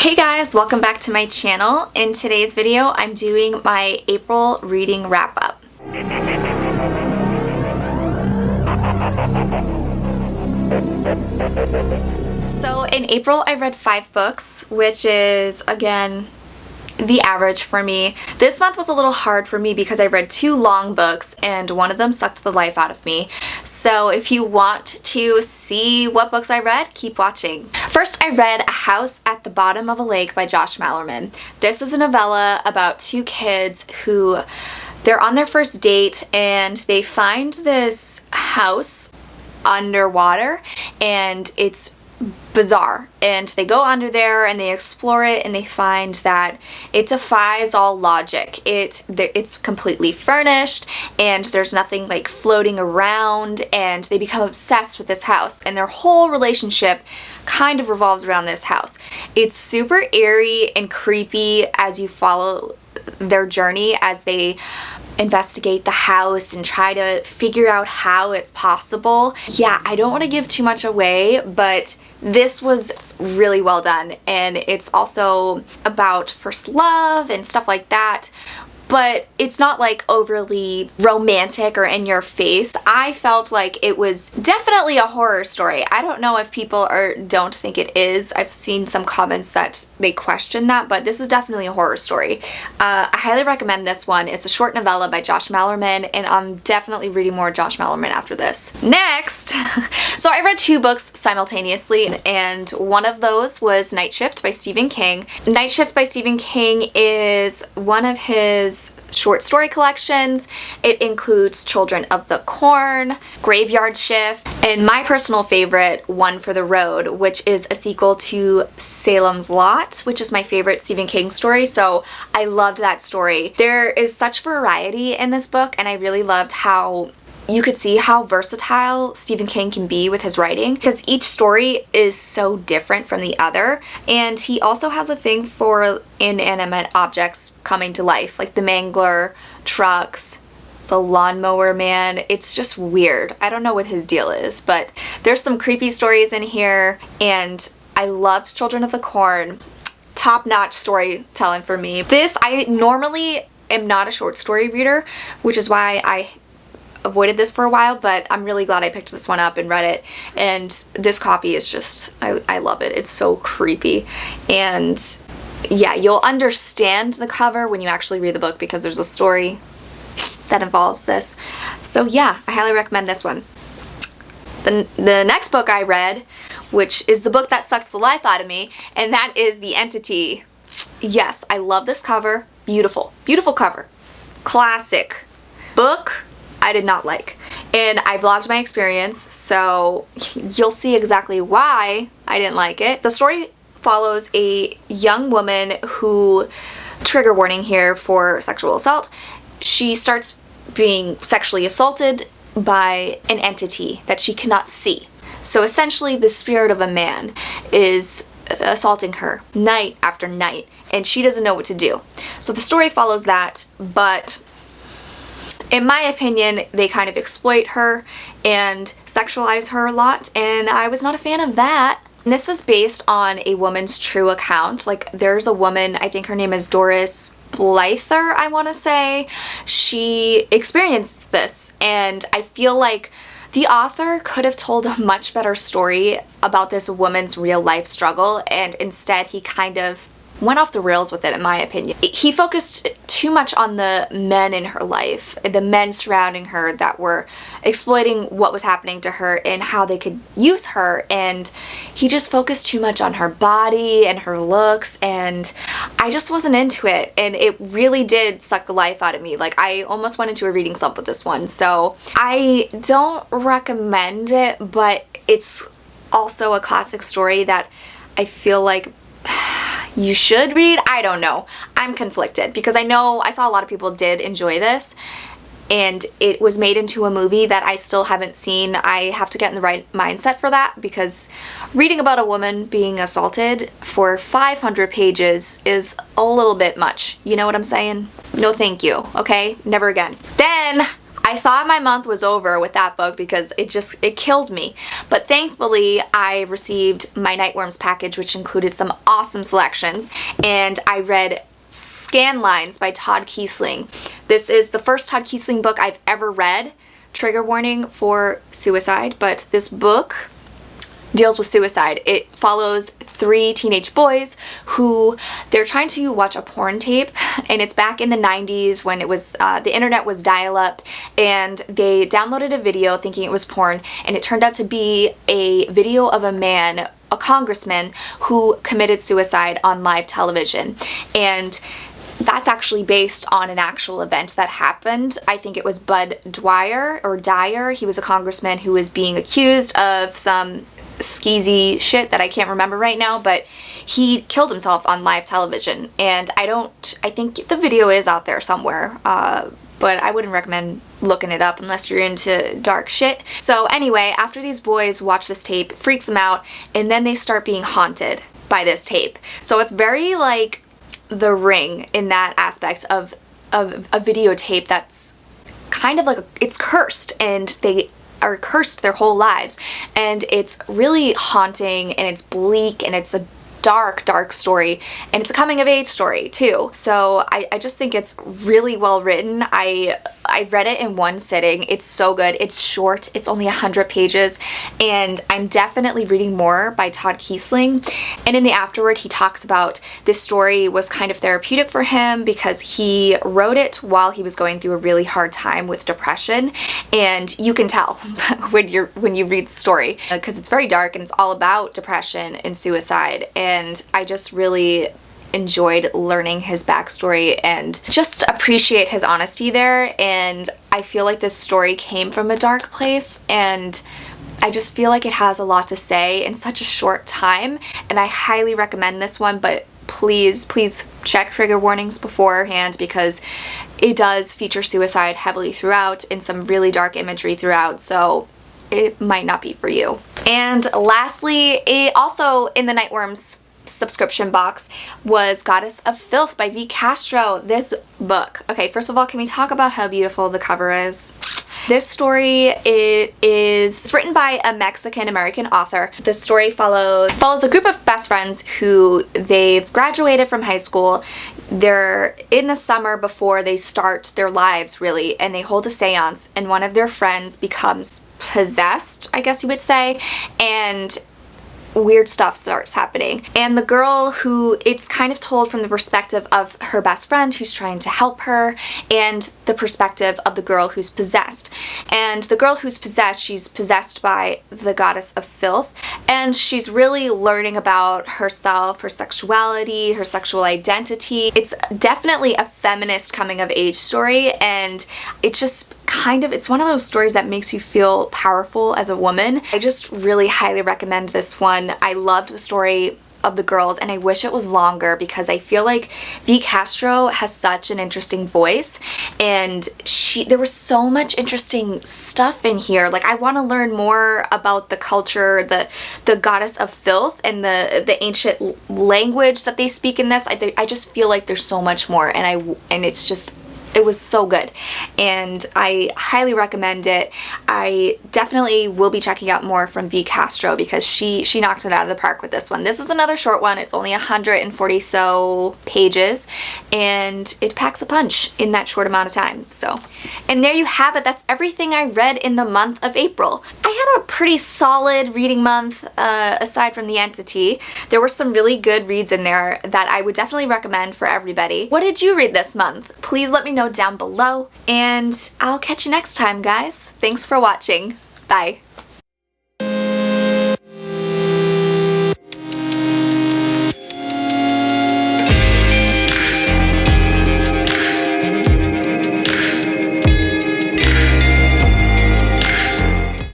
Hey guys, welcome back to my channel. In today's video, I'm doing my April reading wrap-up. So in April, I read 5 books, which is, again, the average for me. This month was a little hard for me because I read 2 long books and one of them sucked the life out of me. So if you want to see what books I read, keep watching. First, I read A House at the Bottom of a Lake by Josh Malerman. This is a novella about 2 kids who they're on their first date and they find this house underwater and it's bizarre, and they go under there and they explore it and they find that it defies all logic. It's completely furnished and there's nothing like floating around, and they become obsessed with this house and their whole relationship kind of revolves around this house. It's super eerie and creepy as you follow their journey as they investigate the house and try to figure out how it's possible. Yeah, I don't want to give too much away, but this was really well done, and it's also about first love and stuff like that, but it's not like overly romantic or in your face. I felt like it was definitely a horror story. I don't know if people don't think it is. I've seen some comments that they question that, but this is definitely a horror story. I highly recommend this one. It's a short novella by Josh Malerman, and I'm definitely reading more Josh Malerman after this. Next, so I read 2 books simultaneously, and one of those was Night Shift by Stephen King. Night Shift by Stephen King is one of his short story collections. It includes Children of the Corn, Graveyard Shift, and my personal favorite, One for the Road, which is a sequel to Salem's Lot, which is my favorite Stephen King story, so I loved that story. There is such variety in this book, and I really loved how you could see how versatile Stephen King can be with his writing, because each story is so different from the other, and he also has a thing for inanimate objects coming to life, like the mangler, trucks, the lawnmower man. It's just weird. I don't know what his deal is, but there's some creepy stories in here, and I loved Children of the Corn. Top-notch storytelling for me. I normally am not a short story reader, which is why I avoided this for a while, but I'm really glad I picked this one up and read it, and this copy is just, I love it. It's so creepy, and yeah, you'll understand the cover when you actually read the book because there's a story that involves this. So yeah, I highly recommend this one. The next book I read, which is the book that sucked the life out of me, and that is The Entity. Yes, I love this cover. Beautiful, beautiful cover. Classic. Book I did not like, and I vlogged my experience, so you'll see exactly why I didn't like it. The story follows a young woman who, trigger warning here for sexual assault, she starts being sexually assaulted by an entity that she cannot see. So essentially the spirit of a man is assaulting her night after night, and she doesn't know what to do. So the story follows that, but in my opinion, they kind of exploit her and sexualize her a lot, and I was not a fan of that. And this is based on a woman's true account. Like, there's a woman, I think her name is Doris Blyther, I want to say. She experienced this, and I feel like the author could have told a much better story about this woman's real life struggle, and instead he kind of went off the rails with it, in my opinion. He focused too much on the men in her life, the men surrounding her that were exploiting what was happening to her and how they could use her, and he just focused too much on her body and her looks, and I just wasn't into it, and it really did suck the life out of me. Like, I almost went into a reading slump with this one, so I don't recommend it, but it's also a classic story that I feel like you should read. I don't know. I'm conflicted because I saw a lot of people did enjoy this, and it was made into a movie that I still haven't seen. I have to get in the right mindset for that, because reading about a woman being assaulted for 500 pages is a little bit much. You know what I'm saying? No thank you, okay? Never again. Then I I thought my month was over with that book because it killed me. But thankfully, I received my Nightworms package, which included some awesome selections, and I read Scan Lines by Todd Keisling. This is the first Todd Keisling book I've ever read. Trigger warning for suicide, but this book deals with suicide. It follows 3 teenage boys who they're trying to watch a porn tape, and it's back in the 90s when it was the internet was dial-up, and they downloaded a video thinking it was porn, and it turned out to be a video of a man, a congressman, who committed suicide on live television. And that's actually based on an actual event that happened. I think it was Bud Dyer. He was a congressman who was being accused of some skeezy shit that I can't remember right now, but he killed himself on live television. And I think the video is out there somewhere, but I wouldn't recommend looking it up unless you're into dark shit. So anyway, after these boys watch this tape, it freaks them out, and then they start being haunted by this tape. So it's very like The Ring in that aspect of a videotape that's kind of like it's cursed, and they are cursed their whole lives, and it's really haunting, and it's bleak, and it's a dark story, and it's a coming of age story too. So I just think it's really well written. I read it in one sitting. It's so good. It's short. It's only 100 pages, and I'm definitely reading more by Todd Keisling. And in the afterword, he talks about this story was kind of therapeutic for him because he wrote it while he was going through a really hard time with depression, and you can tell when you read the story because it's very dark and it's all about depression and suicide. And I just really enjoyed learning his backstory and just appreciate his honesty there. And I feel like this story came from a dark place, and I just feel like it has a lot to say in such a short time, and I highly recommend this one. But please check trigger warnings beforehand because it does feature suicide heavily throughout and some really dark imagery throughout, so it might not be for you. And lastly, also in the Nightworms subscription box was Goddess of Filth by V. Castro. This book, okay, first of all, can we talk about how beautiful the cover is? This story, it's written by a Mexican-American author. The story follows a group of best friends who they've graduated from high school. They're in the summer before they start their lives, really, and they hold a seance, and one of their friends becomes possessed, I guess you would say, and weird stuff starts happening. And the girl who, it's kind of told from the perspective of her best friend who's trying to help her, and the perspective of the girl who's possessed. And the girl who's possessed, she's possessed by the Goddess of Filth, and she's really learning about herself, her sexuality, her sexual identity. It's definitely a feminist coming of age story, and it just it's one of those stories that makes you feel powerful as a woman. I just really highly recommend this one. I loved the story of the girls, and I wish it was longer because I feel like V. Castro has such an interesting voice, and there was so much interesting stuff in here. Like, I want to learn more about the culture, the Goddess of Filth, and the ancient language that they speak in this. I just feel like there's so much more, and it was so good, and I highly recommend it. I definitely will be checking out more from V. Castro because she knocked it out of the park with this one. This is another short one. It's only 140 so pages, and it packs a punch in that short amount of time. So, and there you have it. That's everything I read in the month of April. I had a pretty solid reading month, aside from The Entity. There were some really good reads in there that I would definitely recommend for everybody. What did you read this month? Please let me know down below, and I'll catch you next time, guys. Thanks for watching. Bye.